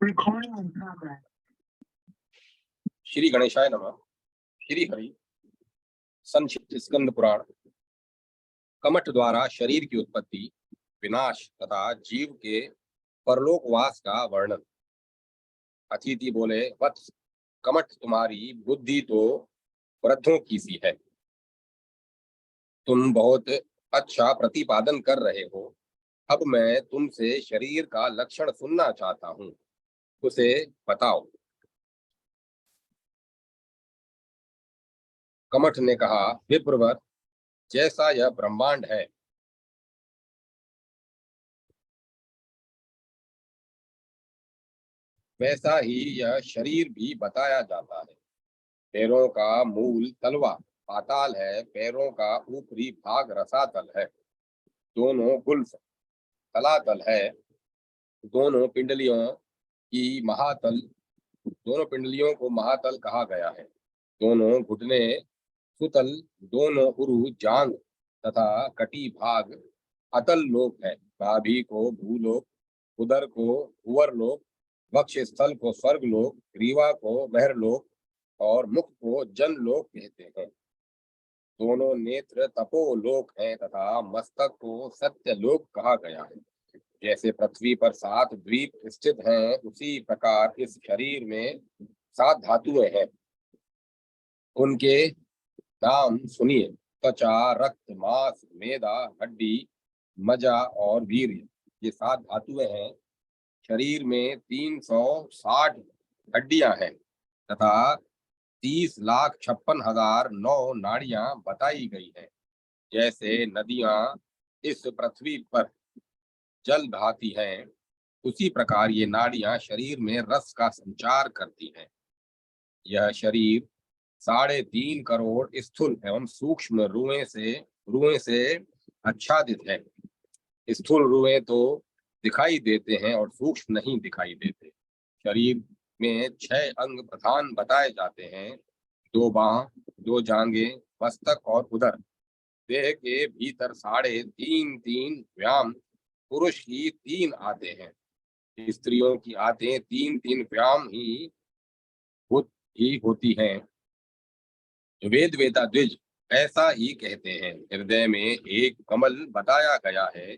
Recording in progress. Shri गणेशाय नमः। श्री हरि। संक्षिप्त स्कंद पुराण। कमठ द्वारा शरीर की उत्पत्ति, विनाश तथा जीव के परलोकवास का वर्णन। अतिथि बोले, वत्स, कमठ तुम्हारी बुद्धि तो वृद्धों की सी है। तुम बहुत अच्छा प्रतिपादन कर रहे हो। अब मैं तुमसे शरीर का लक्षण सुनना चाहता हूँ, उसे बताओ। कमठ ने कहा, विप्रवर, जैसा यह ब्रह्मांड है, वैसा ही यह शरीर भी बताया जाता है। पैरों का मूल तलवा पाताल है, पैरों का ऊपरी भाग रसातल है, दोनों गुल्फ तलातल है, दोनों पिंडलियों की महातल दोनों पिंडलियों को महातल कहा गया है। दोनों घुटने सुतल, दोनों उरु जांग तथा कटी भाग अतल लोक है। नाभि को भूलोक, उदर को भुवर लोक, वक्ष स्थल को स्वर्ग लोक, ग्रीवा को महरलोक और मुख को जन लोक कहते हैं। दोनों नेत्र तपोलोक हैं तथा मस्तक को सत्य लोक कहा गया है। जैसे पृथ्वी पर 7 द्वीप स्थित हैं, उसी प्रकार इस शरीर में 7 धातुएं हैं। उनके नाम सुनिए। त्वचा, रक्त, मांस, मेदा, हड्डी, मज्जा और वीर्य, ये 7 धातुएं हैं। शरीर में 360 हड्डियां हैं तथा 30,56,009 नाड़ियां बताई गई हैं। जैसे नदियां इस पृथ्वी पर जल बहाती हैं, उसी प्रकार ये नाड़ियां शरीर में रस का संचार करती हैं। यह शरीर 3.5 करोड़ स्थूल एवं सूक्ष्म रुएं से आच्छादित है। स्थूल रुएं तो दिखाई देते हैं और सूक्ष्म नहीं दिखाई देते। शरीर में 6 अंग प्रधान बताए जाते हैं, 2 बांह, 2 जांघें, मस्तक और उदर। देह के भीतर 3.5 व्याम पुरुष की 3 आते हैं, स्त्रियों की आते 3 व्याम ही होती हैं। वेद वेता द्विज ऐसा ही कहते हैं। हृदय में एक कमल बताया गया है,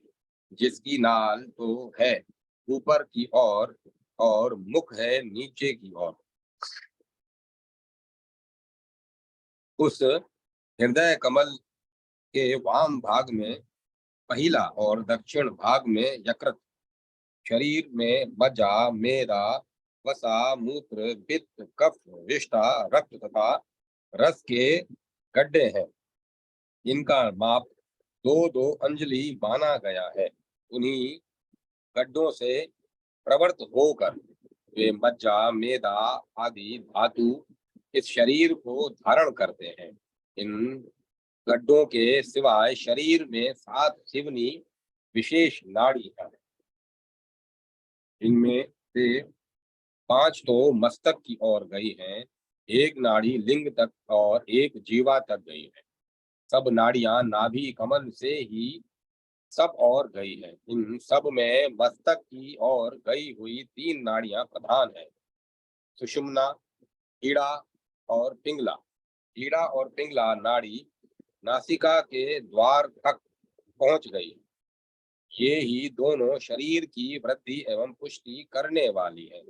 जिसकी नाल तो है ऊपर की ओर और मुख है नीचे की ओर। उस हृदय कमल के वाम भाग में पहिला और दक्षिण भाग में यकृत। शरीर में मज्जा, मेदा, वसा, मूत्र, पित्त, कफ, विष्ठा, रक्त तथा रस के गड्ढे हैं। इनका माप 2-2 अंजलि माना गया है। उन्हीं गड्ढों से प्रवृत्त होकर वे मज्जा, मेदा आदि धातु इस शरीर को धारण करते हैं। इन गड्ढों के सिवाय शरीर में 7 शिवनी विशेष नाड़ी है। इनमें से 5 तो मस्तक की ओर गई हैं, 1 नाड़ी लिंग तक और 1 जीवा तक गई है। सब नाड़ियां नाभि कमल से ही सब और गई है। इन सब में मस्तक की ओर गई हुई 3 नाड़ियां प्रधान है, सुषुम्ना, ईड़ा और पिंगला। ईड़ा और पिंगला नाड़ी नासिका के द्वार तक पहुंच गई। ये ही दोनों शरीर की वृद्धि एवं पुष्टि करने वाली है।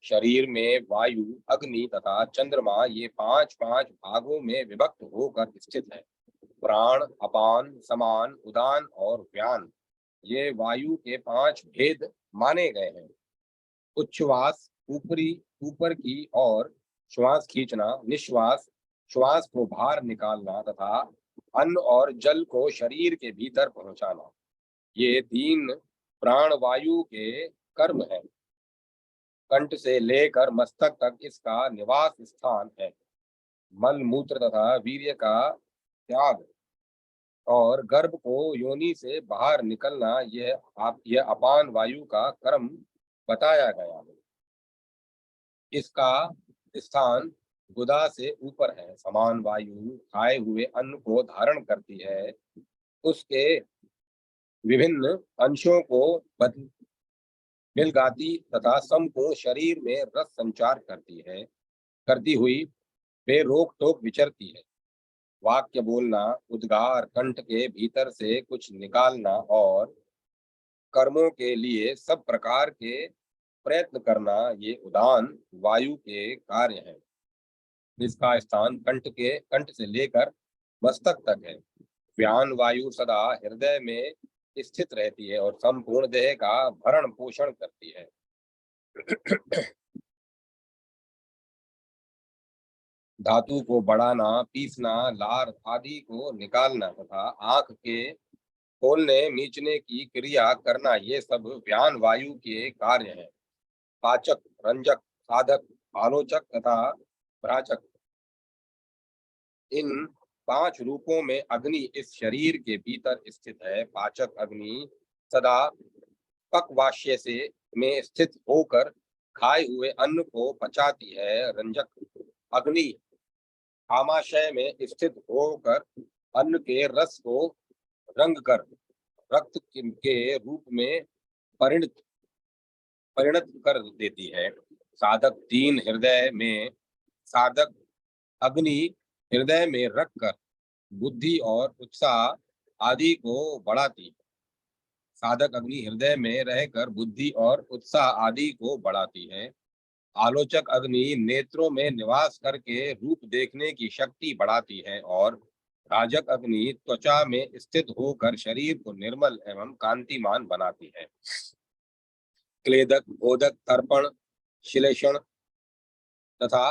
शरीर में वायु, अग्नि तथा चंद्रमा ये 5-5 भागों में विभक्त होकर स्थित है। प्राण, अपान, समान, उदान और व्यान, ये वायु के 5 भेद माने गए हैं। उच्छ्वास ऊपर की ओर श्वास खींचना, निश्वास श्वास को बाहर निकालना तथा अन्न और जल को शरीर के भीतर पहुंचाना, ये 3 प्राण वायु के कर्म है। कंठ से लेकर मस्तक तक इसका निवास स्थान है। मल मूत्र तथा वीर्य का त्याग और गर्भ को योनि से बाहर निकलना, यह अपान वायु का कर्म बताया गया है। इसका स्थान गुदा से ऊपर है। समान वायु खाए हुए अन्न को धारण करती है, उसके विभिन्न अंशों को मिल गाती तथा संपूर्ण शरीर में रस संचार करती हुई बेरोक टोक विचरती है। वाक्य बोलना, उद्गार, कंठ के भीतर से कुछ निकालना और कर्मों के लिए सब प्रकार के प्रयत्न करना, ये उदान वायु के कार्य हैं। इसका स्थान कंठ से लेकर मस्तक तक है। व्यान वायु सदा हृदय में स्थित रहती है और संपूर्ण देह का भरण पोषण करती है। धातु को बढ़ाना, पीसना, लार आदि को निकालना तथा आंख के खोलने मीचने की क्रिया करना, ये सब व्यान वायु के कार्य हैं। पाचक, रंजक, साधक, आलोचक तथा भ्राजक, इन 5 रूपों में अग्नि इस शरीर के भीतर स्थित है। पाचक अग्नि सदा पक्वाशय से में स्थित होकर खाए हुए अन्न को पचाती है। रंजक अग्नि आमाशय में स्थित होकर अन्न के रस को रंग कर रक्त के रूप में परिणत परिणत कर देती है। साधक तीन हृदय में साधक अग्नि हृदय में रखकर बुद्धि और उत्साह आदि को बढ़ाती है। साधक अग्नि हृदय में रहकर बुद्धि और उत्साह आदि को बढ़ाती है। आलोचक अग्नि नेत्रों में निवास करके रूप देखने की शक्ति बढ़ाती है और राजक अग्नि त्वचा में स्थित होकर शरीर को निर्मल एवं कांतिमान बनाती है। क्लेदक, बोधक, तर्पण, श्लेषण तथा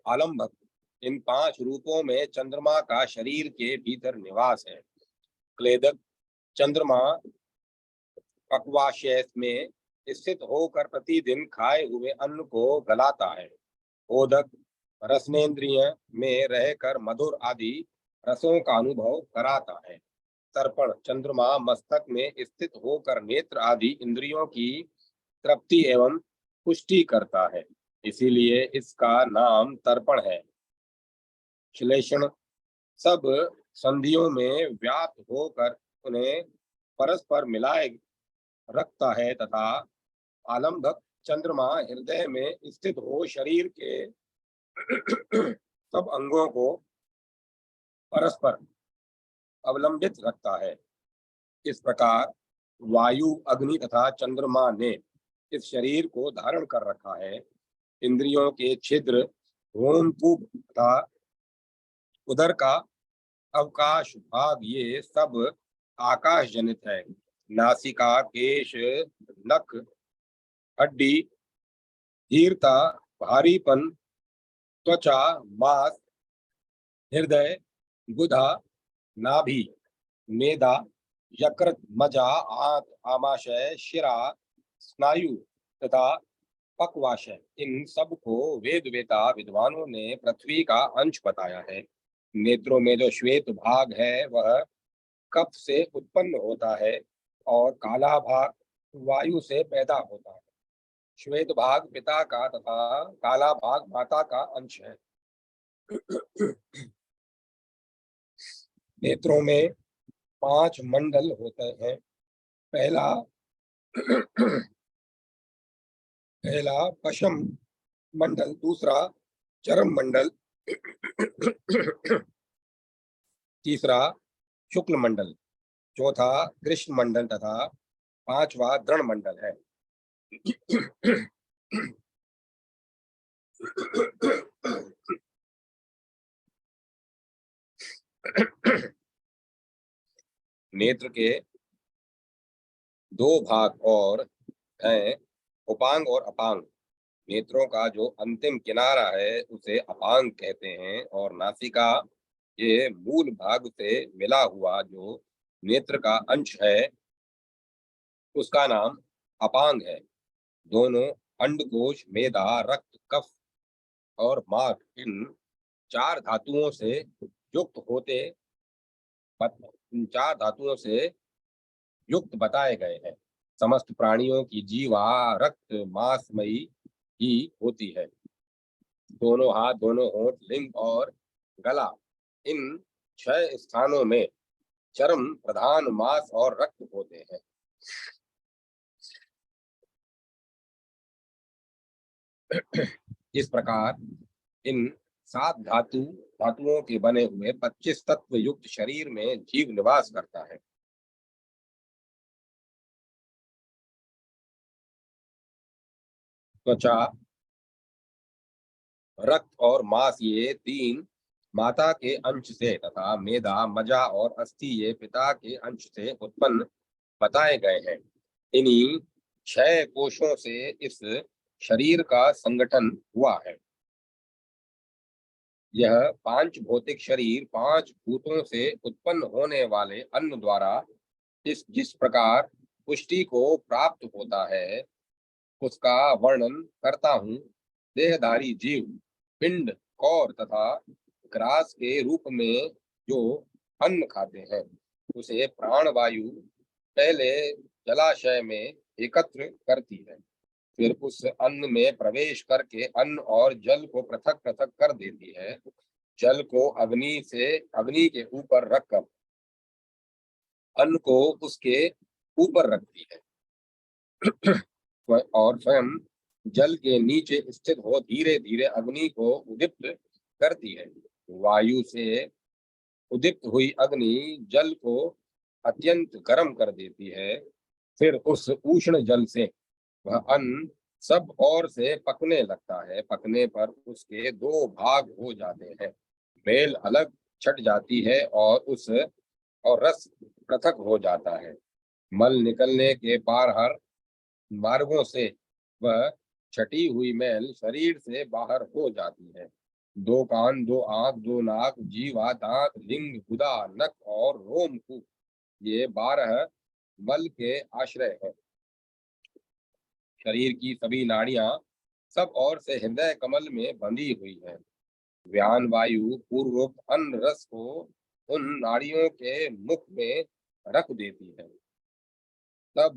आलंबक, इन 5 रूपों में चंद्रमा का शरीर के भीतर निवास है। क्लेदक चंद्रमा पक्वाशय में स्थित होकर प्रतिदिन खाए हुए अन्न को गलाता है। बोधक रसनेन्द्रिय में रहकर मधुर आदि रसों का अनुभव कराता है। तर्पण चंद्रमा मस्तक में स्थित होकर नेत्र आदि इंद्रियों की तृप्ति एवं पुष्टि करता है, इसीलिए इसका नाम तर्पण है। श्लेषण सब संधियों में व्याप्त होकर उन्हें परस्पर मिलाए रखता है तथा आलंबक चंद्रमा हृदय में स्थित हो शरीर के सब अंगों को परस्पर अवलंबित रखता है। इस प्रकार वायु, अग्नि तथा चंद्रमा ने इस शरीर को धारण कर रखा है। इंद्रियों के छिद्र, रोमकूप तथा उदर का अवकाश भाग, ये सब आकाश जनित है। नासिका, केश, नख, हड्डी, धीरता, भारीपन, त्वचा, मांस, हृदय, गुदा, नाभि, मेदा, यकृत, मज्जा, आंत, आमाशय, शिरा, स्नायु तथा पक्वाशय, इन सब को वेद वेता विद्वानों ने पृथ्वी का अंश बताया है। नेत्रों में जो श्वेत भाग है वह कफ से उत्पन्न होता है और काला भाग वायु से पैदा होता है। श्वेत भाग पिता का तथा काला भाग माता का अंश है। नेत्रों में 5 मंडल होते हैं। पहला पहला पश्चिम मंडल, दूसरा चरम मंडल, तीसरा शुक्ल मंडल, चौथा कृष्ण मंडल तथा 5वां द्रोण मंडल है। नेत्र के 2 भाग और हैं, उपांग और अपांग। नेत्रों का जो अंतिम किनारा है उसे अपांग कहते हैं और नासिका ये मूल भाग से मिला हुआ जो नेत्र का अंश है उसका नाम अपांग है। दोनों अंडकोश, मेदा, रक्त, कफ और माग, इन 4 धातुओं से युक्त होते इन 4 धातुओं से युक्त बताए गए हैं। समस्त प्राणियों की जीवा रक्त मांसमयी ही होती है। दोनों हाथ, दोनों होंठ, लिंग और गला, इन 6 स्थानों में चर्म प्रधान मांस और रक्त होते हैं। इस प्रकार इन 7 धातुओं के बने हुए 25 तत्व युक्त शरीर में जीव निवास करता है। त्वचा, रक्त और मांस ये 3 माता के अंश से तथा मेदा, मज्जा और अस्थि ये पिता के अंश से उत्पन्न बताए गए हैं। इन्हीं 6 कोशों से इस शरीर का संगठन हुआ है। यह 5 भौतिक शरीर 5 भूतों से उत्पन्न होने वाले अन्न द्वारा जिस प्रकार पुष्टि को प्राप्त होता है, उसका वर्णन करता हूँ। देहधारी जीव पिंड, कौर तथा ग्रास के रूप में जो अन्न खाते हैं, उसे प्राणवायु पहले जलाशय में एकत्र करती है, फिर उस अन्न में प्रवेश करके अन्न और जल को पृथक पृथक कर देती है। जल को अग्नि के ऊपर रखकर अन्न को उसके ऊपर रखती है और स्वयं जल के नीचे स्थित हो धीरे धीरे अग्नि को उद्दीप्त करती है। वायु से उद्दीप्त हुई अग्नि जल को अत्यंत गर्म कर देती है। फिर उस उष्ण जल से वह अन्न सब ओर से पकने लगता है। पकने पर उसके 2 भाग हो जाते हैं, मेल अलग छट जाती है और रस पृथक हो जाता है। मल निकलने के बाहर मार्गों से वह छटी हुई मैल शरीर से बाहर हो जाती है। 2 कान, 2 आंख, 2 नाक, जीवा, दांत, लिंग, गुदा, नख और रोमकूप ये 12 मल के आश्रय है। शरीर की सभी नाड़ियां सब ओर से हृदय कमल में बंधी हुई है। व्यान वायु पूर्वोक्त अन्न रस को उन नाड़ियों के मुख में रख देती है। तब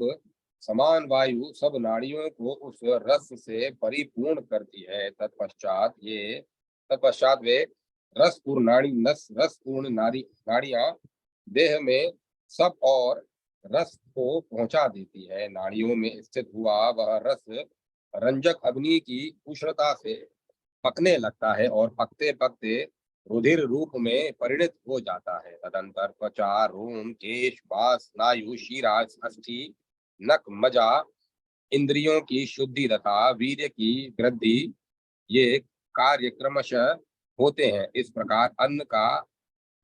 समान वायु सब नाड़ियों को उस रस से परिपूर्ण करती है। तत्पश्चात वे रसपूर्ण नाड़ियां देह में सब और रस को पहुंचा देती है। नाड़ियों में स्थित हुआ वह रस रंजक अग्नि की उष्णता से पकने लगता है और पकते पकते रुधिर रूप में परिणत हो जाता है। तदंतर त्वचा, रोम, केश, बास, स्नायु, शिरा, अस्थि, नख, मज्जा, इंद्रियों की शुद्धि तथा वीर्य की वृद्धि ये कार्य क्रमशः होते हैं। इस प्रकार अन्न का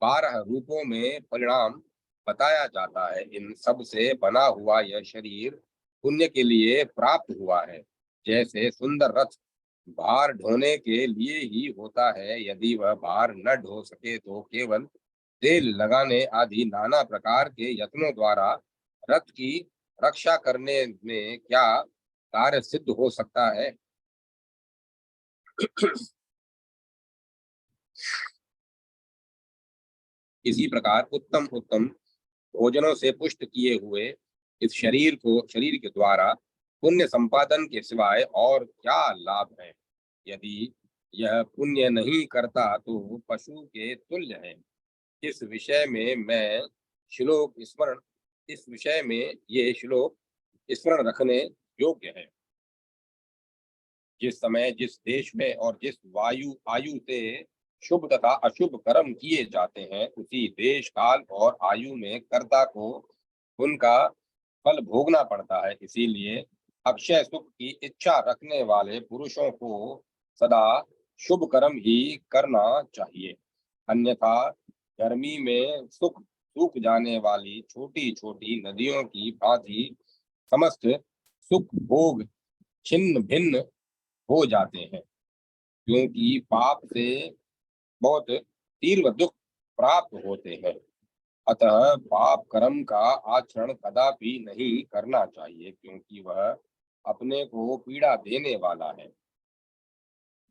12 रूपों में परिणाम बताया जाता है। इन सब से बना हुआ यह शरीर पुण्य के लिए प्राप्त हुआ है। जैसे सुंदर रथ भार ढोने के लिए ही होता है, यदि वह भार न ढो सके तो केवल तेल लगाने आदि नाना प्रकार के यत्नों द्वारा रथ की रक्षा करने में क्या कार्य सिद्ध हो सकता है। इसी प्रकार उत्तम उत्तम भोजनों से पुष्ट किए हुए इस शरीर के द्वारा पुण्य संपादन के सिवाय और क्या लाभ है। यदि यह पुण्य नहीं करता तो पशु के तुल्य है। इस विषय में मैं श्लोक स्मरण इस विषय में ये श्लोक स्मरण रखने योग्य है। जिस समय जिस देश में और जिस आयु से शुभ तथा अशुभ कर्म किए जाते हैं, उसी देश काल और आयु में कर्ता को उनका फल भोगना पड़ता है। इसीलिए अक्षय सुख की इच्छा रखने वाले पुरुषों को सदा शुभ कर्म ही करना चाहिए। अन्यथा गर्मी में सूख जाने वाली छोटी छोटी नदियों की भांति समस्त सुख भोग छिन्न भिन्न हो जाते हैं, क्योंकि पाप से बहुत तीव्र दुख प्राप्त होते हैं। अतः पाप कर्म का आचरण कदापि नहीं करना चाहिए, क्योंकि वह अपने को पीड़ा देने वाला है।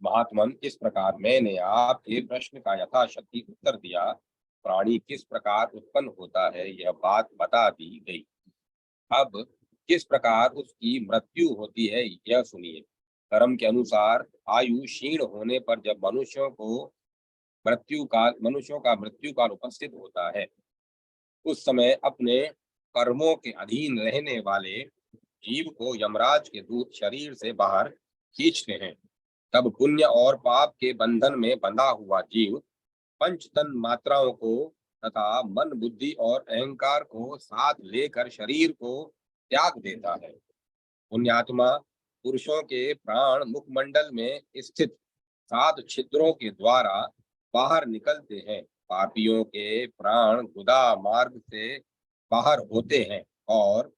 महात्मन, इस प्रकार मैंने आपके प्रश्न का यथाशक्ति उत्तर दिया। प्राणी किस प्रकार उत्पन्न होता है यह बात बता दी गई। अब किस प्रकार उसकी मृत्यु होती है यह सुनिए। कर्म के अनुसार आयु क्षीण होने पर जब मनुष्यों का मृत्यु काल उपस्थित होता है, उस समय अपने कर्मों के अधीन रहने वाले जीव को यमराज के दूत शरीर से बाहर खींचते हैं। तब पुण्य और पाप के बंधन में बंधा हुआ जीव पंच तन मात्राओं को तथा मन बुद्धि और अहंकार को साथ लेकर शरीर को त्याग देता है। पुण्यात्मा पुरुषों के प्राण मुखमंडल में स्थित 7 छिद्रों के द्वारा बाहर निकलते हैं। पापियों के प्राण गुदा मार्ग से बाहर होते हैं और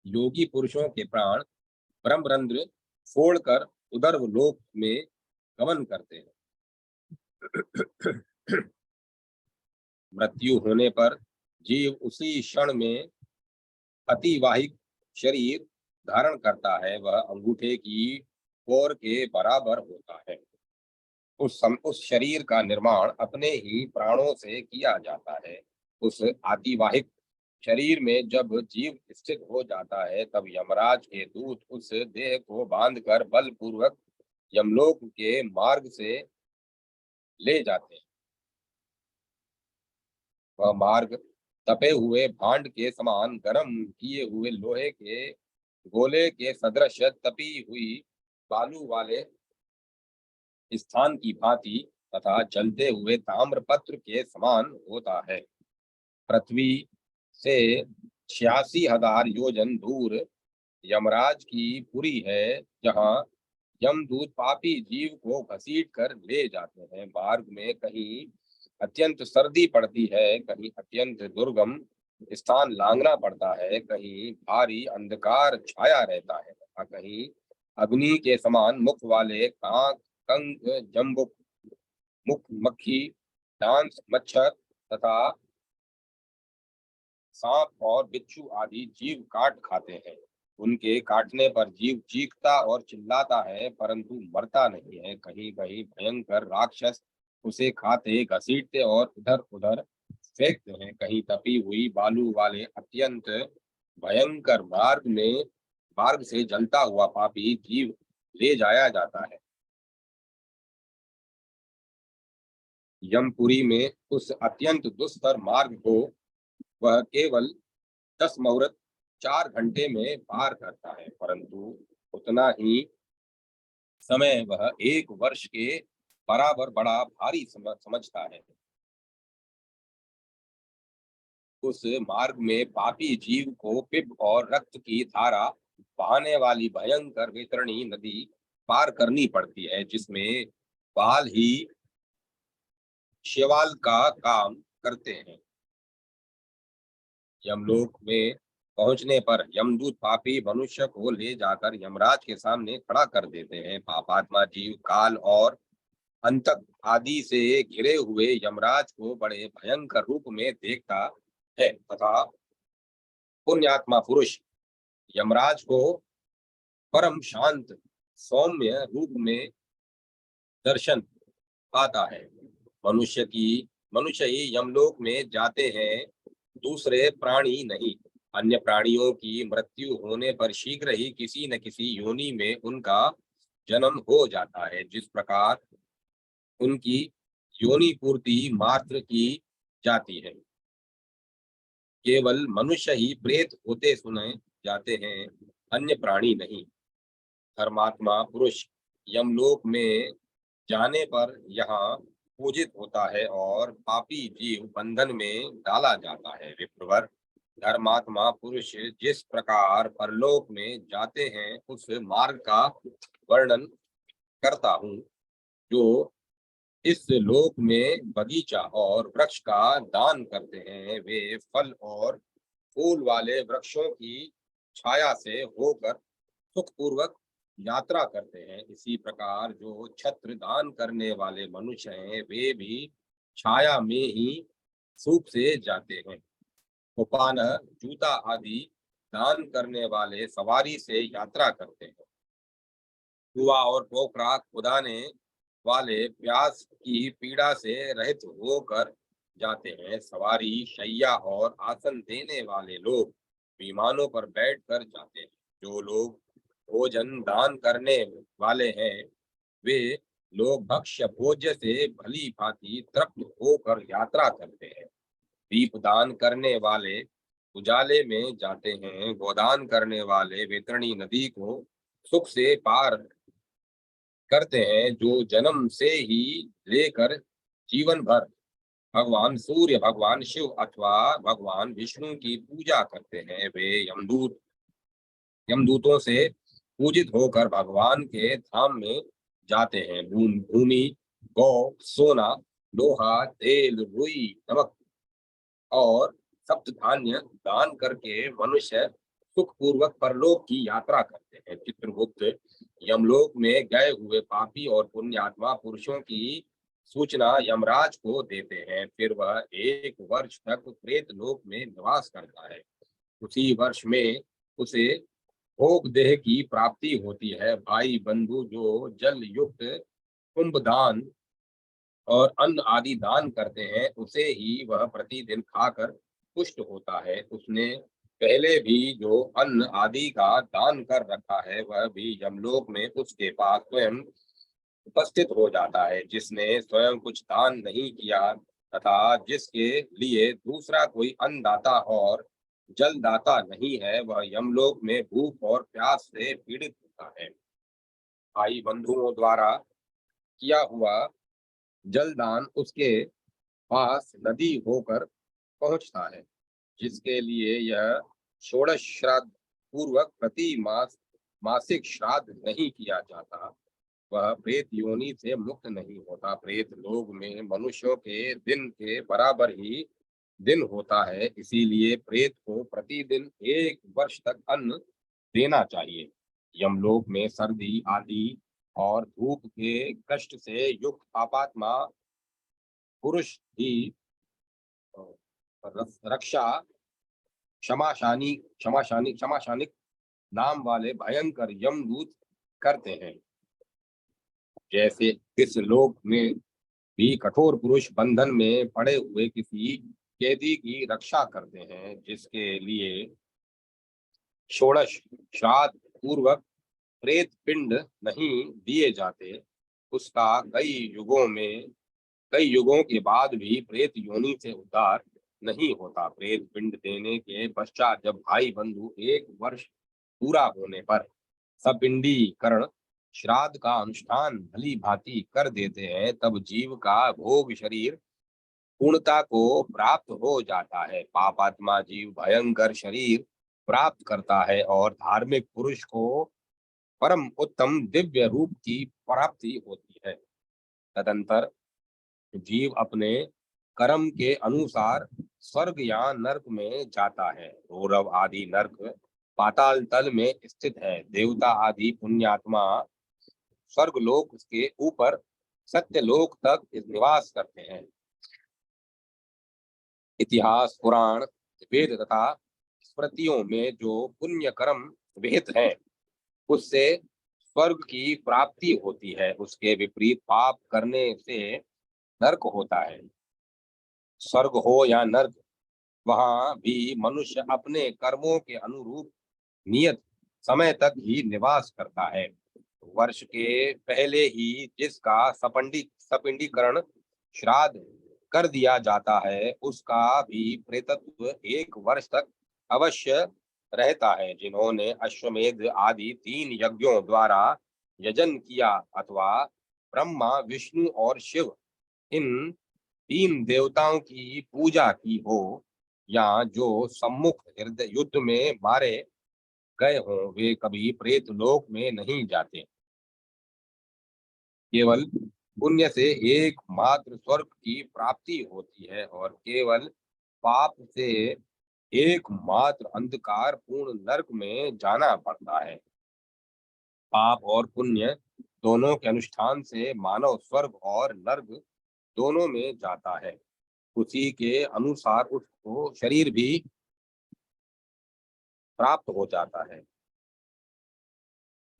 योगी पुरुषों के प्राण ब्रह्मरंध्र फोड़कर उदर्व लोक में गमन करते हैं। मृत्यु होने पर जीव उसी क्षण में अतिवाहिक शरीर धारण करता है। वह अंगूठे की कोर के बराबर होता है। उस शरीर का निर्माण अपने ही प्राणों से किया जाता है। उस आतिवाहिक शरीर में जब जीव स्थित हो जाता है तब यमराज के दूत उस देह को बांधकर बलपूर्वक यमलोक के मार्ग से ले जाते हैं। वह मार्ग तपे हुए भांड के समान गर्म किए हुए लोहे के गोले के सदृश तपी हुई बालू वाले स्थान की भांति तथा जलते हुए ताम्रपत्र के समान होता है। पृथ्वी से 86,000 योजन दूर यमराज की पुरी है, जहाँ यमदूत पापी जीव को घसीट कर ले जाते हैं। मार्ग में कहीं अत्यंत सर्दी पड़ती है, कहीं अत्यंत दुर्गम स्थान लांघना पड़ता है, कहीं भारी अंधकार छाया रहता है तथा कहीं अग्नि के समान मुख वाले कांक कंक जम्बुक मुख मक्खी डांस मच्छर तथा सांप और बिच्छू आदि जीव काट खाते हैं। उनके काटने पर जीव चीखता और चिल्लाता है परंतु मरता नहीं है। कहीं कहीं भयंकर राक्षस उसे खाते घसीटते और इधर उधर फेंकते हैं। कहीं तपी हुई बालू वाले अत्यंत भयंकर मार्ग से जलता हुआ पापी जीव ले जाया जाता है। यमपुरी में उस अत्यंत दुस्तर मार्ग को वह केवल 10 मुहूर्त 4 घंटे में पार करता है, परंतु उतना ही समय वह 1 वर्ष के बराबर बड़ा भारी समझता है। उस मार्ग में पापी जीव को पिप और रक्त की धारा बहाने वाली भयंकर वैतरणी नदी पार करनी पड़ती है, जिसमें बाल ही शैवाल का काम करते हैं। यमलोक में पहुंचने पर यमदूत पापी मनुष्य को ले जाकर यमराज के सामने खड़ा कर देते हैं। पापात्मा जीव काल और अंतक आदि से घिरे हुए यमराज को बड़े भयंकर रूप में देखता है तथा पुण्यात्मा पुरुष यमराज को परम शांत सौम्य रूप में दर्शन पाता है। मनुष्य ही यमलोक में जाते हैं, दूसरे प्राणी नहीं। अन्य प्राणियों की मृत्यु होने पर शीघ्र ही किसी न किसी योनि में उनका जन्म हो जाता है। जिस प्रकार उनकी योनि पूर्ति मात्र की जाती है, केवल मनुष्य ही प्रेत होते सुने जाते हैं, अन्य प्राणी नहीं। धर्मात्मा पुरुष यमलोक में जाने पर यहाँ पूजित होता है और पापी जीव बंधन में डाला जाता है। विप्रवर, धर्मात्मा पुरुष जिस प्रकार परलोक में जाते हैं उस मार्ग का वर्णन करता हूँ, जो इस लोक में बगीचा और वृक्ष का दान करते हैं। वे फल और फूल वाले वृक्षों की छाया से होकर सुखपूर्वक यात्रा करते हैं। इसी प्रकार जो छत्र दान करने वाले मनुष्य हैं, वे भी छाया में ही सुख से जाते हैं। उपान जूता आदि दान करने वाले सवारी से यात्रा करते हैं। कुआ और पोखरा खुदाने वाले प्यास की पीड़ा से रहित होकर जाते हैं। सवारी शैया और आसन देने वाले लोग विमानों पर बैठकर जाते हैं। जो लोग भोजन दान करने वाले हैं, वे लोग भक्ष्य भोज्य से भली भांति तृप्त होकर यात्रा करते हैं। दीप दान करने वाले उजाले में जाते हैं। गोदान करने वाले वैतरणी नदी को सुख से पार करते हैं, जो जन्म से ही लेकर जीवन भर भगवान सूर्य, भगवान शिव अथवा भगवान विष्णु की पूजा करते हैं, वे यमदूतों से पूजित होकर भगवान के धाम में जाते हैं। भूमि, गौ, सोना, लोहा, तेल, रुई, नमक और सप्त धान्य दान करके मनुष्य सुख पूर्वक परलोक की यात्रा करते हैं। चित्रगुप्त यमलोक में गए हुए पापी और पुण्यात्मा पुरुषों की सूचना यमराज को देते हैं। फिर वह 1 वर्ष तक प्रेत लोक में निवास करता है। उसी वर्ष में उसे भोग देह की प्राप्ति होती है। भाई बंधु जो जल युक्त कुंभ दान और अन्न आदि दान करते हैं, उसे ही वह प्रतिदिन खाकर पुष्ट होता है। उसने पहले भी जो अन्न आदि का दान कर रखा है, वह भी यमलोक में उसके पास स्वयं उपस्थित हो जाता है। जिसने स्वयं कुछ दान नहीं किया तथा जिसके लिए दूसरा कोई अन्नदाता और जलदाता नहीं है, वह यमलोक में भूख और प्यास से पीड़ित होता है। भाई बंधुओं द्वारा किया हुआ जलदान उसके पास नदी होकर पहुंचता है, जिसके लिए यह षोडश श्राद्ध पूर्वक प्रति मासिक श्राद्ध नहीं किया जाता, वह प्रेत योनि से मुक्त नहीं होता। प्रेत लोक में मनुष्यों के दिन के बराबर ही दिन होता है, इसीलिए प्रेत को प्रतिदिन 1 वर्ष तक अन्न देना चाहिए। यमलोक में सर्दी आदि और धूप के कष्ट से युक्त पापात्मा पुरुष ही रक्षा क्षमाशानिक नाम वाले भयंकर यमदूत करते हैं। जैसे इस लोक में भी कठोर पुरुष बंधन में पड़े हुए किसी कैदी की रक्षा करते हैं, जिसके लिए षोडश श्राद्ध पूर्वक प्रेत पिंड नहीं दिए जाते, उसका कई युगों के बाद भी प्रेत योनि से उद्धार नहीं होता। प्रेत पिंड देने के पश्चात जब भाई बंधु 1 वर्ष पूरा होने पर सपिंडीकरण श्राद्ध का अनुष्ठान भली भांति कर देते हैं, तब जीव का भोग शरीर पूर्णता को प्राप्त हो जाता है। पापात्मा जीव भयंकर शरीर प्राप्त करता है और धार्मिक पुरुष को परम उत्तम दिव्य रूप की प्राप्ति होती है। तदंतर जीव अपने कर्म के अनुसार स्वर्ग या नरक में जाता है। रौरव आदि नरक पाताल तल में स्थित है। देवता आदि पुण्यात्मा स्वर्ग लोक के ऊपर सत्य लोक तक निवास करते हैं। इतिहास, पुराण, वेद तथा स्मृतियों में जो पुण्य कर्म विहित है, उससे स्वर्ग की प्राप्ति होती है। उसके विपरीत पाप करने से नरक होता है। स्वर्ग हो या नरक, वहां भी मनुष्य अपने कर्मों के अनुरूप नियत समय तक ही निवास करता है। वर्ष के पहले ही जिसका सपिंडीकरण श्राद्ध कर दिया जाता है, उसका भी प्रेतत्व 1 वर्ष तक अवश्य रहता है। जिन्होंने अश्वमेध आदि 3 यज्ञों द्वारा यजन किया अथवा ब्रह्मा, विष्णु और शिव इन 3 देवताओं की पूजा की हो, या जो सम्मुख हृदय युद्ध में मारे गए हों, वे कभी प्रेत लोक में नहीं जाते। केवल पुण्य से एकमात्र स्वर्ग की प्राप्ति होती है और केवल पाप से एकमात्र अंधकार पूर्ण नरक में जाना पड़ता है। पाप और पुण्य दोनों के अनुष्ठान से मानव स्वर्ग और नर्क दोनों में जाता है। उसी के अनुसार उसको शरीर भी प्राप्त हो जाता है।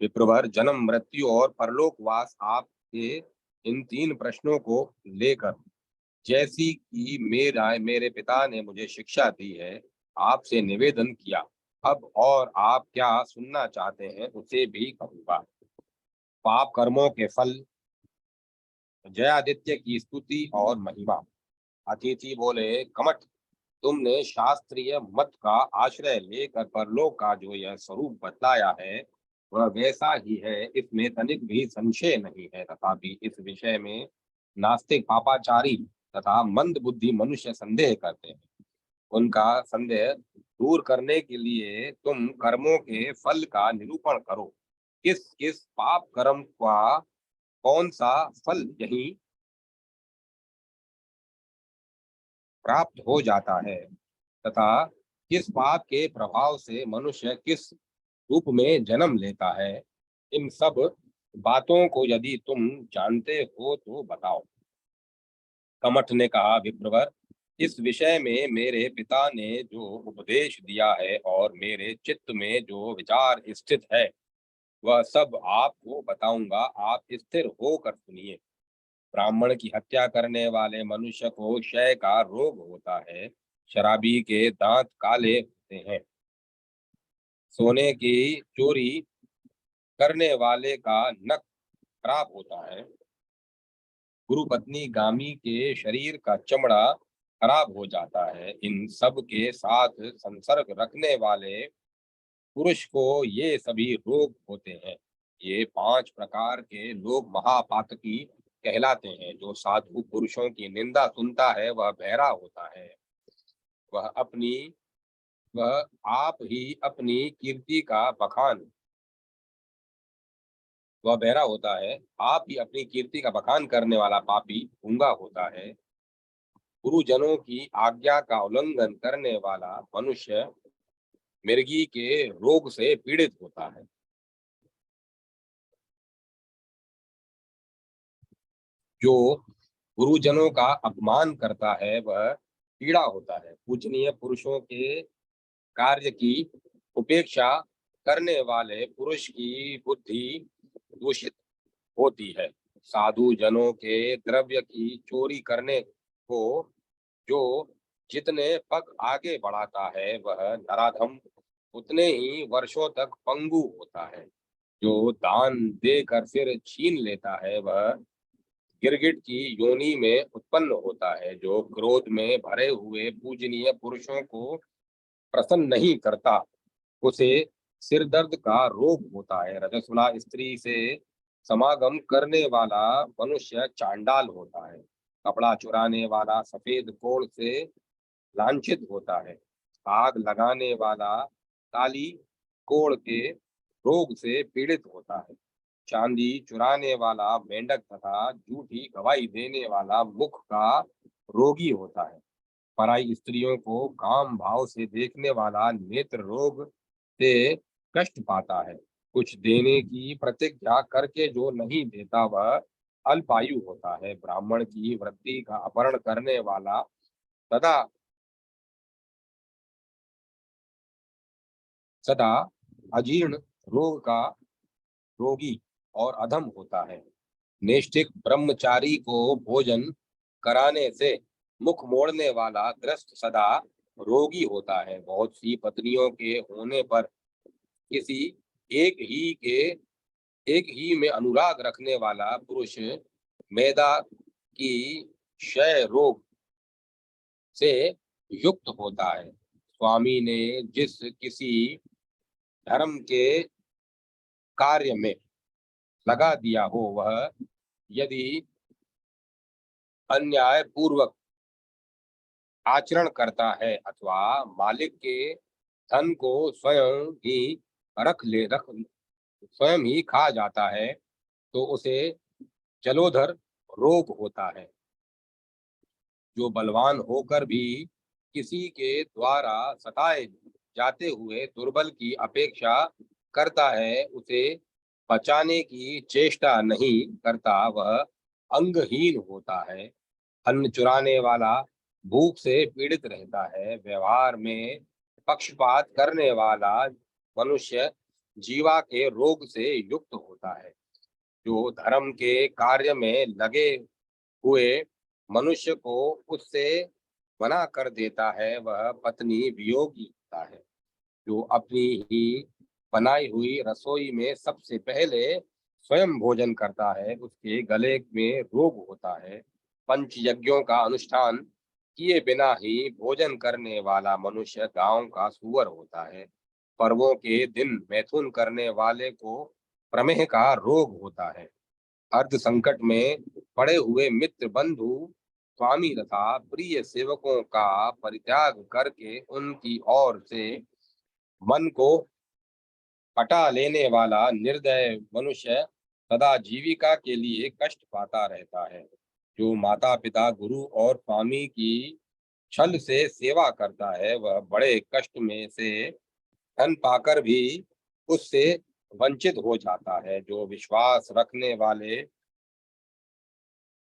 विप्रवर, जन्म, मृत्यु और परलोकवास आपके इन 3 प्रश्नों को लेकर जैसी कि मेरे पिता ने मुझे शिक्षा दी है, आपसे निवेदन किया। अब और आप क्या सुनना चाहते हैं, उसे भी कहूंगा। पाप कर्मों के फल, जयादित्य की स्तुति और महिमा। अतिथि बोले, कमठ, तुमने शास्त्रीय मत का आश्रय लेकर परलोक का जो यह स्वरूप बतलाया है, वह वैसा ही है, इसमें तनिक भी संशय नहीं है। तथापि इस विषय में नास्तिक, पापाचारी तथा मंद बुद्धि मनुष्य संदेह करते हैं। उनका संदेह दूर करने के लिए तुम कर्मों के फल का निरूपण करो। किस किस पाप कर्म का कौन सा फल यही प्राप्त हो जाता है, तथा किस पाप के प्रभाव से मनुष्य किस रूप में जन्म लेता है, इन सब बातों को यदि तुम जानते हो तो बताओ। कमठ ने कहा, विप्रवर, इस विषय में मेरे पिता ने जो उपदेश दिया है और मेरे चित्त में जो विचार स्थित है, वह सब आपको बताऊंगा। आप स्थिर होकर सुनिए। ब्राह्मण की हत्या करने वाले मनुष्य को क्षय का रोग होता है। शराबी के दांत काले होते हैं। सोने की चोरी करने वाले का नख खराब होता है। गुरु पत्नी गामी के शरीर का चमड़ा खराब हो जाता है। इन सब के साथ संसर्ग रखने वाले पुरुष को ये सभी रोग होते हैं। ये 5 प्रकार के लोग महापातकी कहलाते हैं। जो साधु पुरुषों की निंदा सुनता है वह बहरा होता है। वह अपनी वह आप ही अपनी कीर्ति का बखान वह बहरा होता है। आप ही अपनी कीर्ति का बखान करने वाला पापी गूंगा होता है। गुरुजनों की आज्ञा का उल्लंघन करने वाला मनुष्य मिर्गी के रोग से पीड़ित होता है। जो गुरुजनों का अपमान करता है वह पीड़ा होता है। पूजनीय पुरुषों के कार्य की उपेक्षा करने वाले पुरुष की बुद्धि दूषित होती है। साधु जनों के द्रव्य की चोरी करने को जो जितने पग आगे बढ़ाता है वह नराधम उतने ही वर्षों तक पंगु होता है। जो दान देकर फिर छीन लेता है वह गिरगिट की योनि में उत्पन्न होता है। जो क्रोध में भरे हुए पूजनीय पुरुषों को प्रसन्न नहीं करता उसे सिर दर्द का रोग होता है। रजस्वला स्त्री से समागम करने वाला मनुष्य चांडाल होता है। कपड़ा चुराने वाला सफेद कोढ़ से लांछित होता है। आग लगाने वाला काली कोढ़ के रोग से पीड़ित होता है। चांदी चुराने वाला मेंढक तथा झूठी गवाही देने वाला मुख का रोगी होता है। पराई स्त्रियों को काम भाव से देखने वाला नेत्र रोग से कष्ट पाता है। कुछ देने की प्रतिज्ञा करके जो नहीं देता वह अल्पायु होता है। ब्राह्मण की वृत्ति का अपहरण करने वाला सदा सदा अजीर्ण रोग का रोगी और अधम होता है। नैष्ठिक ब्रह्मचारी को भोजन कराने से मुख मोड़ने वाला ग्रस्त सदा रोगी होता है। बहुत सी पत्नियों के होने पर किसी एक ही के एक ही में अनुराग रखने वाला पुरुष मैदा की क्षय रोग से युक्त होता है। स्वामी ने जिस किसी धर्म के कार्य में लगा दिया हो वह यदि अन्याय पूर्वक आचरण करता है अथवा मालिक के धन को रख स्वयं ही खा जाता है तो उसे जलोदर रोग होता है। जो बलवान होकर भी किसी के द्वारा सताए जाते हुए दुर्बल की अपेक्षा करता है उसे बचाने की चेष्टा नहीं करता वह अंगहीन होता है। अन्न चुराने वाला भूख से पीड़ित रहता है। व्यवहार में पक्षपात करने वाला मनुष्य जीवा के रोग से युक्त होता है। जो धर्म के कार्य में लगे हुए मनुष्य को उससे मना कर देता है वह पत्नी वियोगी होता है। जो अपनी ही बनाई हुई रसोई में सबसे पहले स्वयं भोजन करता है उसके गले में रोग होता है। पंच यज्ञों का अनुष्ठान किए बिना ही भोजन करने वाला मनुष्य गांव का सुअर होता है। पर्वों के दिन मैथुन करने वाले को प्रमेह का रोग होता है। अर्ध संकट में पड़े हुए मित्र बंधु स्वामी तथा प्रिय सेवकों का परित्याग करके उनकी ओर से मन को हटा लेने वाला निर्दय मनुष्य सदा जीविका के लिए कष्ट पाता रहता है। जो माता पिता गुरु और स्वामी की छल से सेवा करता है वह बड़े कष्ट में से धन पाकर भी उससे वंचित हो जाता है। जो विश्वास रखने वाले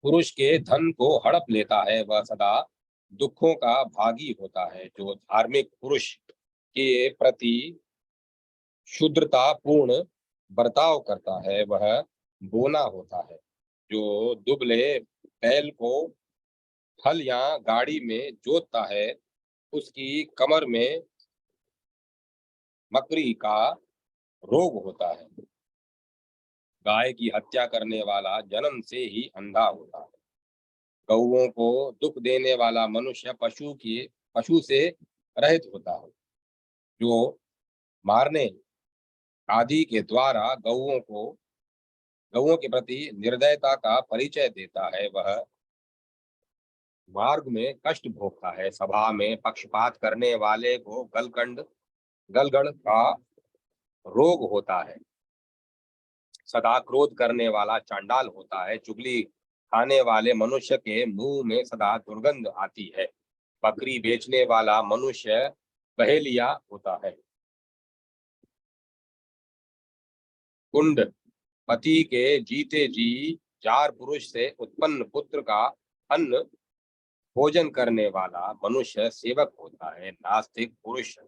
पुरुष के धन को हड़प लेता है वह सदा दुखों का भागी होता है। जो धार्मिक पुरुष के प्रति शुद्रता पूर्ण बर्ताव करता है वह बोना होता है। जो दुबले बैल को हल या गाड़ी में जोतता है उसकी कमर में मकड़ी का रोग होता है। गाय की हत्या करने वाला जन्म से ही अंधा होता है। गौओं को दुख देने वाला मनुष्य पशु से रहित होता है। जो मारने आदि के द्वारा गौओं के प्रति निर्दयता का परिचय देता है वह मार्ग में कष्ट भोगता है। सभा में पक्षपात करने वाले को गलगंड का रोग होता है। सदा क्रोध करने वाला चांडाल होता है। चुगली खाने वाले मनुष्य के मुंह में सदा दुर्गंध आती है। बकरी बेचने वाला मनुष्य बहेलिया होता है। कुंड पति के जीते जी जार पुरुष से उत्पन्न पुत्र का अन्न भोजन करने वाला मनुष्य सेवक होता है। नास्तिक पुरुष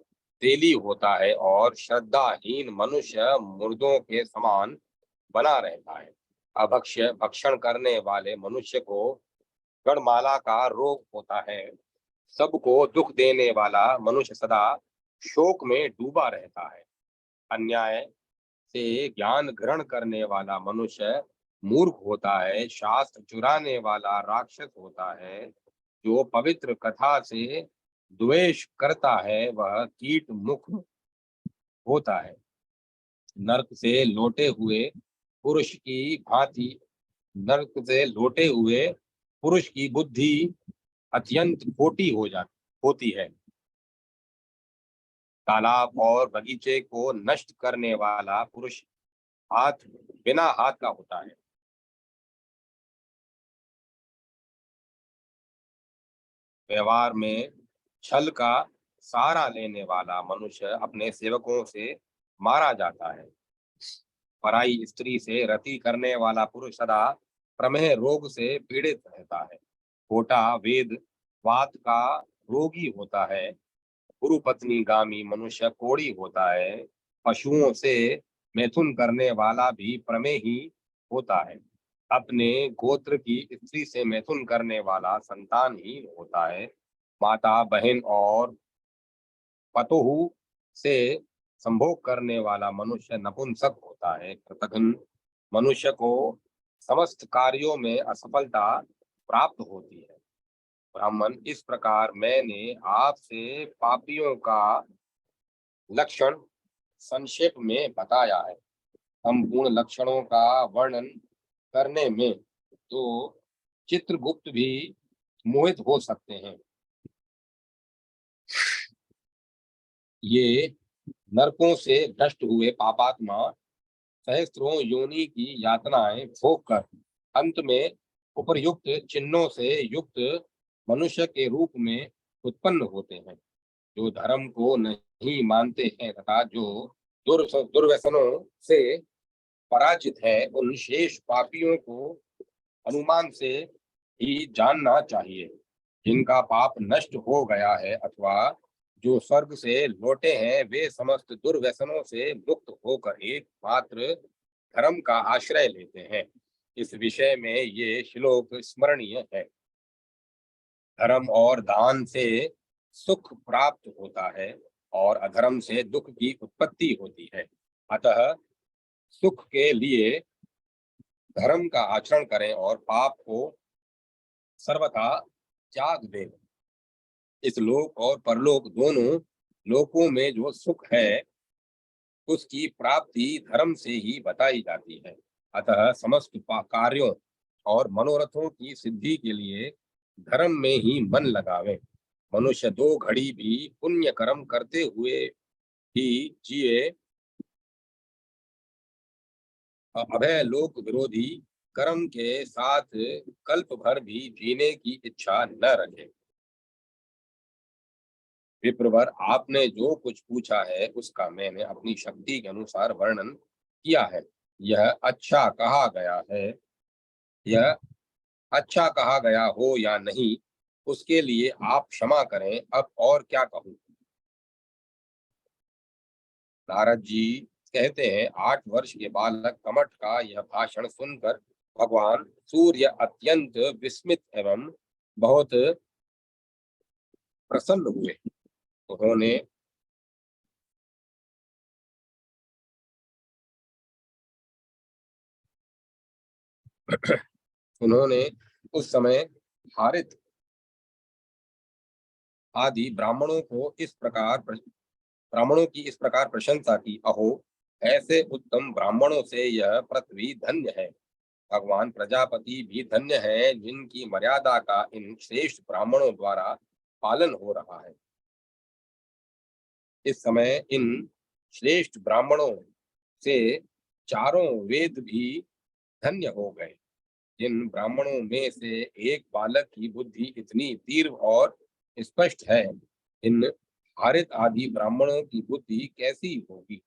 तेली होता है और श्रद्धाहीन मनुष्य मुर्दों के समान बना रहता है। अभक्ष्य भक्षण करने वाले मनुष्य को गणमाला का रोग होता है। सबको दुख देने वाला मनुष्य सदा शोक में डूबा रहता है। अन्याय से ज्ञान ग्रहण करने वाला मनुष्य मूर्ख होता है। शास्त्र चुराने वाला राक्षस होता है। जो पवित्र कथा से द्वेष करता है वह कीट मुख होता है। नरक से लौटे हुए पुरुष की भांति नरक से लौटे हुए पुरुष की बुद्धि अत्यंत खोटी होती है। तालाब और बगीचे को नष्ट करने वाला पुरुष बिना हाथ का होता है। व्यवहार में छल का सहारा लेने वाला मनुष्य अपने सेवकों से मारा जाता है। पराई स्त्री से रति करने वाला पुरुष सदा प्रमेह रोग से पीड़ित रहता है। खोटा वेद वात का रोगी होता है। गुरु पत्नी गामी मनुष्य कोढ़ी होता है। पशुओं से मैथुन करने वाला भी प्रमेही होता है। अपने गोत्र की स्त्री से मैथुन करने वाला संतानहीन होता है। माता बहन और पतोहू से संभोग करने वाला मनुष्य नपुंसक होता है। कृतघ्न मनुष्य को समस्त कार्यों में असफलता प्राप्त होती है। ब्राह्मण, इस प्रकार मैंने आपसे पापियों का लक्षण संक्षेप में बताया है। संपूर्ण लक्षणों का वर्णन करने में तो चित्रगुप्त भी मोहित हो सकते हैं। ये नरकों से भ्रष्ट हुए पापात्मा सहस्त्रों योनि की यातनाएं भोग कर अंत में उपर्युक्त चिन्हों से युक्त मनुष्य के रूप में उत्पन्न होते हैं। जो धर्म को नहीं मानते हैं तथा जो दुर्व्यसनों से पराजित है उन शेष पापियों को अनुमान से ही जानना चाहिए। जिनका पाप नष्ट हो गया है अथवा जो स्वर्ग से लौटे हैं वे समस्त दुर्व्यसनों से मुक्त होकर एकमात्र धर्म का आश्रय लेते हैं। इस विषय में ये श्लोक स्मरणीय है। धर्म और दान से सुख प्राप्त होता है और अधर्म से दुख की उत्पत्ति होती है। अतः सुख के लिए धर्म का आचरण करें और पाप को सर्वथा त्याग दें। इस लोक और परलोक दोनों लोकों में जो सुख है उसकी प्राप्ति धर्म से ही बताई जाती है। अतः समस्त कार्यों और मनोरथों की सिद्धि के लिए धर्म में ही मन लगावे। मनुष्य 2 घड़ी भी पुण्य कर्म करते हुए ही जिए, अभय लोक विरोधी कर्म के साथ कल्प भर भी जीने की इच्छा न रखे। विप्रवर, आपने जो कुछ पूछा है उसका मैंने अपनी शक्ति के अनुसार वर्णन किया है। यह अच्छा कहा गया है, यह अच्छा कहा गया हो या नहीं, उसके लिए आप क्षमा करें। अब और क्या कहूँ। नारद जी कहते हैं, 8 वर्ष के बालक कमठ का यह भाषण सुनकर भगवान सूर्य अत्यंत विस्मित एवं बहुत प्रसन्न हुए। उन्होंने उन्होंने उस समय हारित आदि ब्राह्मणों की इस प्रकार प्रशंसा की। अहो, ऐसे उत्तम ब्राह्मणों से यह पृथ्वी धन्य है। भगवान प्रजापति भी धन्य है, जिनकी मर्यादा का इन श्रेष्ठ ब्राह्मणों द्वारा पालन हो रहा है। इस समय इन श्रेष्ठ ब्राह्मणों से चारों वेद भी धन्य हो गए। जिन ब्राह्मणों में से एक बालक की बुद्धि इतनी तीव्र और स्पष्ट है, इन हारित आदि ब्राह्मणों की बुद्धि कैसी होगी।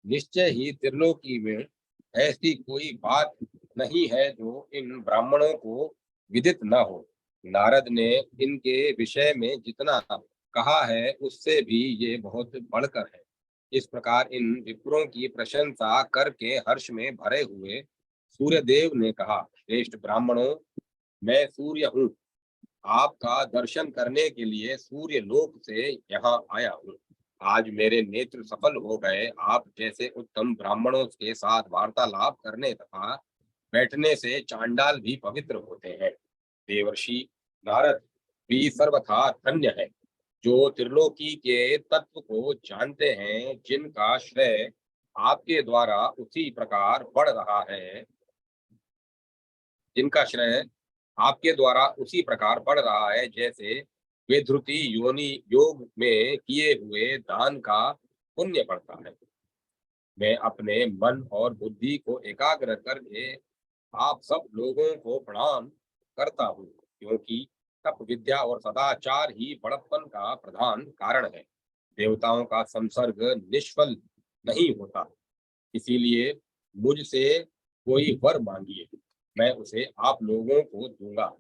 निश्चय ही त्रिलोकी में ऐसी कोई बात नहीं है जो इन ब्राह्मणों को विदित न हो। नारद ने इनके विषय में जितना कहा है उससे भी ये बहुत बढ़कर है। इस प्रकार इन विप्रों की प्रशंसा करके हर्ष में भरे हुए सूर्यदेव ने कहा, श्रेष्ठ ब्राह्मणों, मैं सूर्य हूँ। आपका दर्शन करने के लिए सूर्य लोक से यहाँ आया हूँ। आज मेरे नेत्र सफल हो गए। आप जैसे उत्तम ब्राह्मणों के साथ वार्तालाप करने तथा बैठने से चांडाल भी पवित्र होते हैं। देवर्षि नारद भी सर्वथा धन्य है, जो त्रिलोकी के तत्व को जानते हैं, जिनका श्रेय आपके द्वारा उसी प्रकार बढ़ रहा है, जैसे वे ध्रुति योनि योग में किए हुए दान का पुण्य बढ़ता है। मैं अपने मन और बुद्धि को एकाग्र करके आप सब लोगों को प्रणाम करता हूँ, क्योंकि तप विद्या और सदाचार ही बड़प्पन का प्रधान कारण है। देवताओं का संसर्ग निष्फल नहीं होता, इसीलिए मुझसे कोई वर मांगिए, मैं उसे आप लोगों को दूंगा।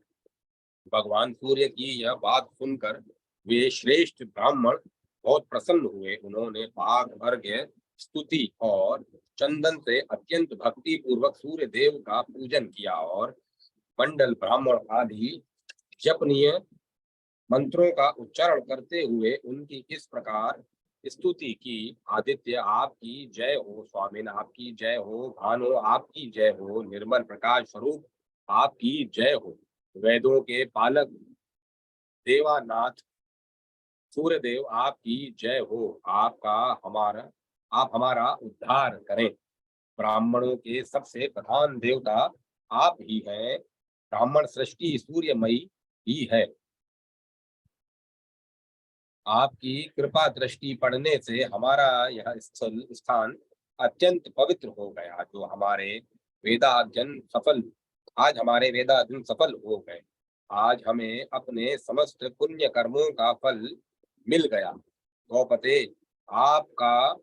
भगवान सूर्य की यह बात सुनकर वे श्रेष्ठ ब्राह्मण बहुत प्रसन्न हुए। उन्होंने पाक अर्घ्य, स्तुति और चंदन से अत्यंत भक्ति पूर्वक सूर्य देव का पूजन किया और मंडल ब्राह्मण आदि जपनीय मंत्रों का उच्चारण करते हुए उनकी इस प्रकार स्तुति की। आदित्य आपकी जय हो, स्वामिन आपकी जय हो, भानु आपकी जय हो, निर्मल प्रकाश स्वरूप आपकी जय हो, वेदों के पालक देवानाथ सूर्यदेव आपकी जय हो। आप हमारा उद्धार करें। ब्राह्मणों के सबसे प्रधान देवता आप ही हैं। ब्राह्मण सृष्टि सूर्यमयी ही है। आपकी कृपा दृष्टि पड़ने से हमारा यह स्थान अत्यंत पवित्र हो गया। जो हमारे वेदाध्ययन सफल आज हमारे वेदाध्ययन सफल हो गए। आज हमें अपने समस्त पुण्य कर्मों का फल मिल गया। गौपते, आपका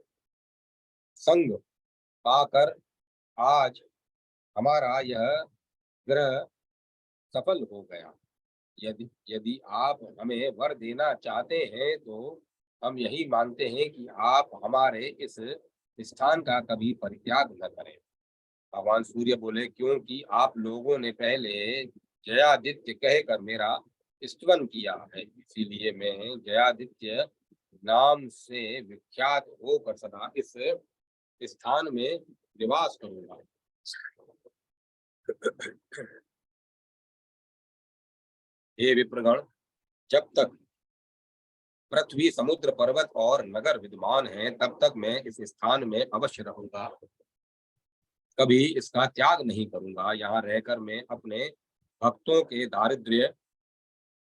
संग पाकर आज हमारा यह ग्रह सफल हो गया। यदि यदि आप हमें वर देना चाहते हैं तो हम यही मानते हैं कि आप हमारे इस स्थान का कभी परित्याग न करें। भगवान सूर्य बोले, क्योंकि आप लोगों ने पहले जयादित्य कहकर मेरा स्तुति किया है, इसीलिए मैं जयादित्य नाम से विख्यात होकर सदा इस स्थान में निवास करूंगा। हे विप्रगण, जब तक पृथ्वी, समुद्र, पर्वत और नगर विद्यमान हैं, तब तक मैं इस स्थान में अवश्य रहूंगा, कभी इसका त्याग नहीं करूंगा। यहाँ रहकर मैं अपने भक्तों के दारिद्र्य,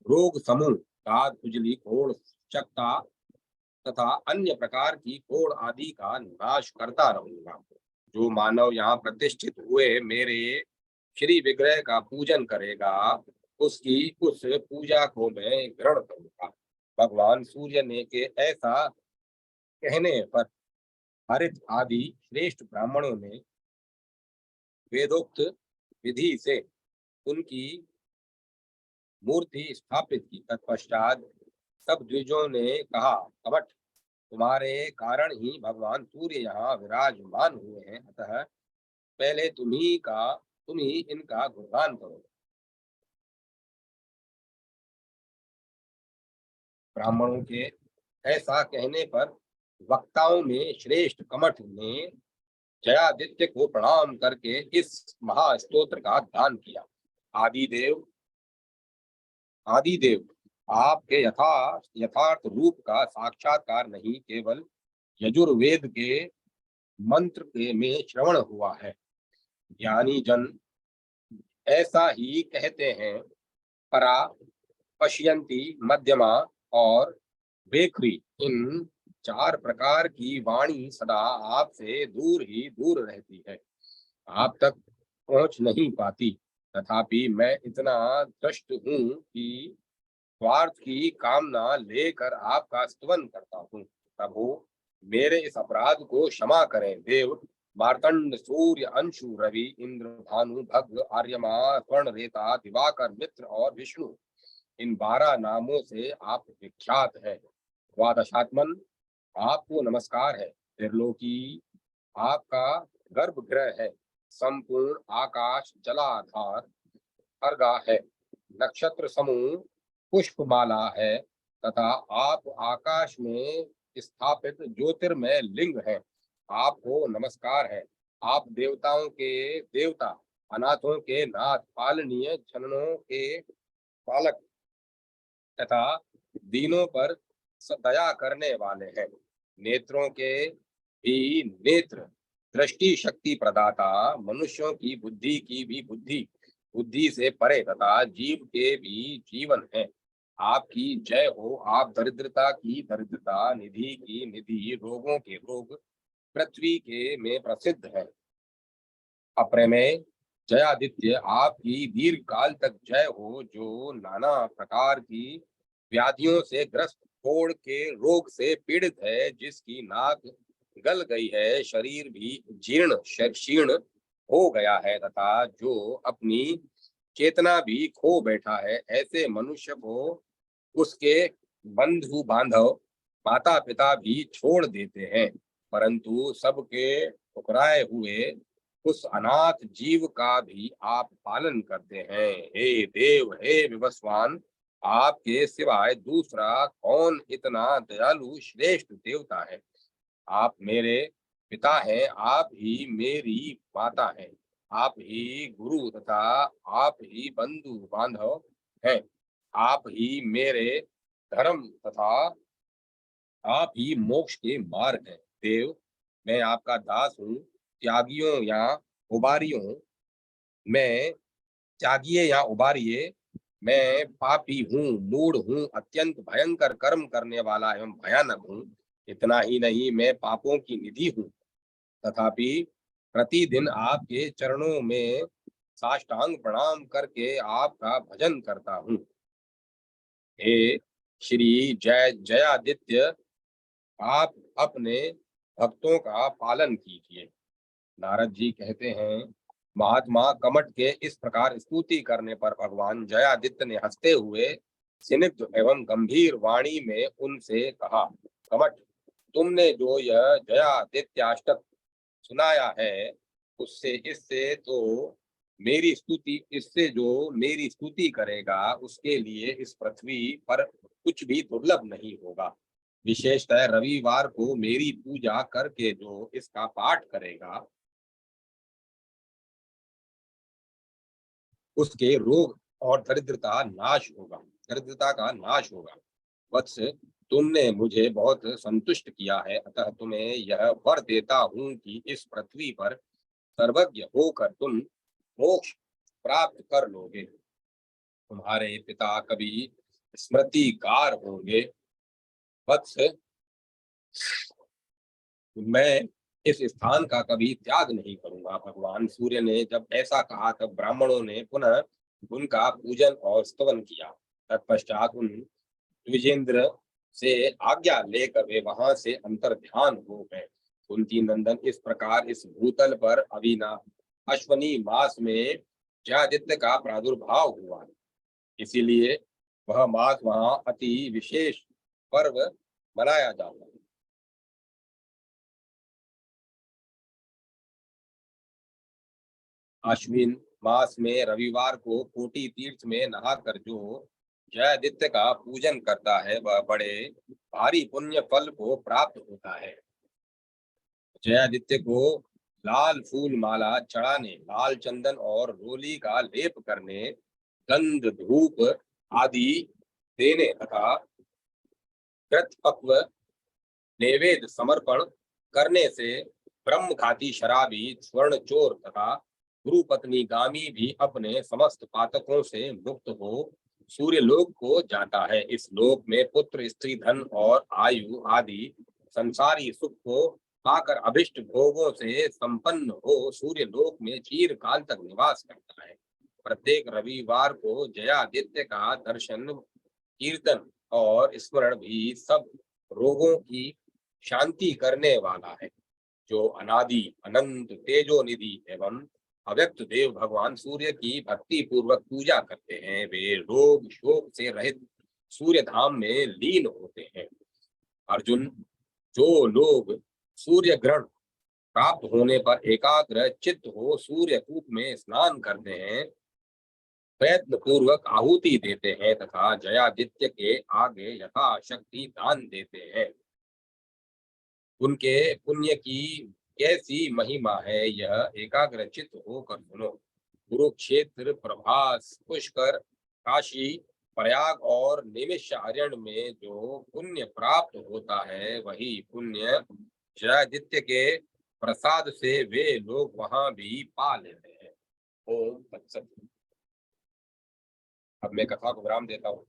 रोग समूह, दाद, खुजली, कोढ़, चकता तथा अन्य प्रकार की कोढ़ आदि का नाश करता रहूंगा। जो मानव यहाँ प्रतिष्ठित हुए मेरे श्री विग्रह का पूजन करेगा, उसकी उस पूजा को मैं ग्रहण करूंगा। भगवान सूर्य ने के ऐसा कहने पर हरित आदि श्रेष्ठ ब्राह्मणों ने वेदोक्त विधि से उनकी मूर्ति स्थापित की। तत्पश्चात सब द्विजों ने कहा, कवट, तुम्हारे कारण ही भगवान सूर्य यहाँ विराजमान हुए हैं, अतः पहले तुम ही इनका गुणगान करो। ब्राह्मणों के ऐसा कहने पर वक्ताओं में श्रेष्ठ कमठ ने जयादित्य को प्रणाम करके इस महास्तोत्र का दान किया। आदिदेव, आदिदेव, आपके यथार्थ रूप का साक्षात्कार नहीं, केवल यजुर्वेद के मंत्र के में श्रवण हुआ है। ज्ञानी जन ऐसा ही कहते हैं। परा, पश्यंती, मध्यमा और बेखरी, इन चार प्रकार की वाणी सदा आपसे दूर ही दूर रहती है, आप तक पहुंच नहीं पाती। तथापि मैं इतना दृष्ट हूँ कि स्वार्थ की कामना लेकर आपका स्तवन करता हूँ। प्रभु, मेरे इस अपराध को क्षमा करें। देव, मार्तंड, सूर्य, अंशु, रवि, इंद्र, भानु, भग, आर्यमा, स्वर्ण रेता, दिवाकर, मित्र और विष्णु, इन 12 नामों से आप विख्यात है। द्वादशात्मन, आपको नमस्कार है। त्रिलोकी, आपका गर्भगृह है। संपूर्ण आकाश जलाधार अर्गा है। नक्षत्र समूह पुष्पमाला है तथा आप आकाश में स्थापित ज्योतिर्मय लिंग है। आपको नमस्कार है। आप देवताओं के देवता, अनाथों के नाथ, पालनीय जनों के पालक तथा दीनों पर दया करने वाले हैं। नेत्रों के भी नेत्र, दृष्टि शक्ति प्रदाता, मनुष्यों की भी बुद्धि, बुद्धि से परे तथा जीव के भी जीवन है। आपकी जय हो। आप दरिद्रता की दरिद्रता, निधि की निधि, रोगों के रोग, पृथ्वी के में प्रसिद्ध है। अप्रमेय जयादित्य, आपकी दीर्घ काल तक जय हो। जो नाना प्रकार की व्याधियों से ग्रस्त, कोढ़ के रोग से पीड़ित है, जिसकी नाक गल गई है, शरीर भी जीर्ण शीर्ण हो गया है तथा जो अपनी चेतना भी खो बैठा है, ऐसे मनुष्य को उसके बंधु बांधव, माता पिता भी छोड़ देते हैं, परंतु सबके ठुकराए हुए उस अनाथ जीव का भी आप पालन करते हैं। हे देव, हे विवस्वान, आपके सिवाय दूसरा कौन इतना दयालु श्रेष्ठ देवता है। आप मेरे पिता हैं, आप ही मेरी माता हैं, आप ही गुरु तथा आप ही बंधु बांधव हैं, आप ही मेरे धर्म तथा आप ही मोक्ष के मार्ग हैं। देव, मैं आपका दास हूँ, त्यागियों या उबारियों मैं त्यागिए या उबारिए, मैं पापी हूँ, मूढ़ हूँ, अत्यंत भयंकर कर्म करने वाला एवं भयानक हूँ। इतना ही नहीं, मैं पापों की निधि हूँ, तथापि प्रतिदिन आपके चरणों में साष्टांग प्रणाम करके आपका भजन करता हूँ। हे श्री जयादित्य, आप अपने भक्तों का पालन कीजिए। नारद जी कहते हैं, महात्मा कमठ के इस प्रकार स्तुति करने पर भगवान जयादित्य ने हंसते हुए स्निग्ध एवं गंभीर वाणी में उनसे कहा, कमठ, तुमने जो यह जयादित्याष्टक सुनाया है, उससे इससे तो इससे जो मेरी स्तुति करेगा, उसके लिए इस पृथ्वी पर कुछ भी दुर्लभ नहीं होगा। विशेषतः रविवार को मेरी पूजा करके जो इसका पाठ करेगा, उसके रोग और दरिद्रता का नाश होगा। वत्स, तुमने मुझे बहुत संतुष्ट किया है, अतः तुम्हें यह वर देता हूँ कि इस पृथ्वी पर सर्वज्ञ होकर तुम मोक्ष प्राप्त कर लोगे। तुम्हारे पिता कभी स्मृतिकार होंगे। वत्स, मैं इस स्थान का कभी त्याग नहीं करूंगा। भगवान सूर्य ने जब ऐसा कहा तब ब्राह्मणों ने पुनः उनका पूजन और स्तवन किया। तत्पश्चात उन द्विजेंद्र से आज्ञा लेकर वे वहां से अंतर ध्यान हो गए। कुंती नंदन, इस प्रकार इस भूतल पर अविना अश्वनी मास में जयादित्य का प्रादुर्भाव हुआ। इसीलिए वह मास वहां अति विशेष पर्व मनाया जाता है। अश्विन मास में रविवार को कोटि तीर्थ में नहाकर जो जयादित्य का पूजन करता है वह बड़े भारी पुण्य फल को प्राप्त होता है। जयादित्य को लाल फूल माला चढ़ाने, लाल चंदन और रोली का लेप करने, गंध धूप आदि देने तथा कृत पक्व नैवेद्य समर्पण करने से ब्रह्म घाती शराबी, स्वर्ण चोर तथा गुरु पत्नी गामी भी अपने समस्त पातकों से मुक्त हो सूर्य लोक को जाता है। इस लोक में पुत्र, स्त्री, धन और आयु आदि संसारी सुख को पाकर अभिष्ट भोगों से संपन्न हो सूर्य लोक में चीर काल तक निवास करता है। प्रत्येक रविवार को जयादित्य का दर्शन, कीर्तन और स्मरण भी सब रोगों की शांति करने वाला है। जो अनादि अनंत तेजो निधि एवं अव्यक्त देव भगवान सूर्य की भक्ति पूर्वक पूजा करते हैं वे रोग शोक से रहित सूर्य धाम में लीन होते हैं। अर्जुन, जो लोग सूर्य ग्रहण प्राप्त होने पर एकाग्र चित्त हो सूर्य कूप में स्नान करते हैं, प्रयत्न पूर्वक आहुति देते हैं तथा जयादित्य के आगे यथाशक्ति दान देते हैं, उनके पुण्य की कैसी महिमा है यह एकाग्रचित होकर सुनो। कुरुक्षेत्र, प्रभास, पुष्कर, काशी, प्रयाग और नैमिषारण्य में जो पुण्य प्राप्त होता है वही पुण्य जयादित्य के प्रसाद से वे लोग वहां भी पा लेते हैं। ओम तत्सत। अब मैं कथा को विराम देता हूँ।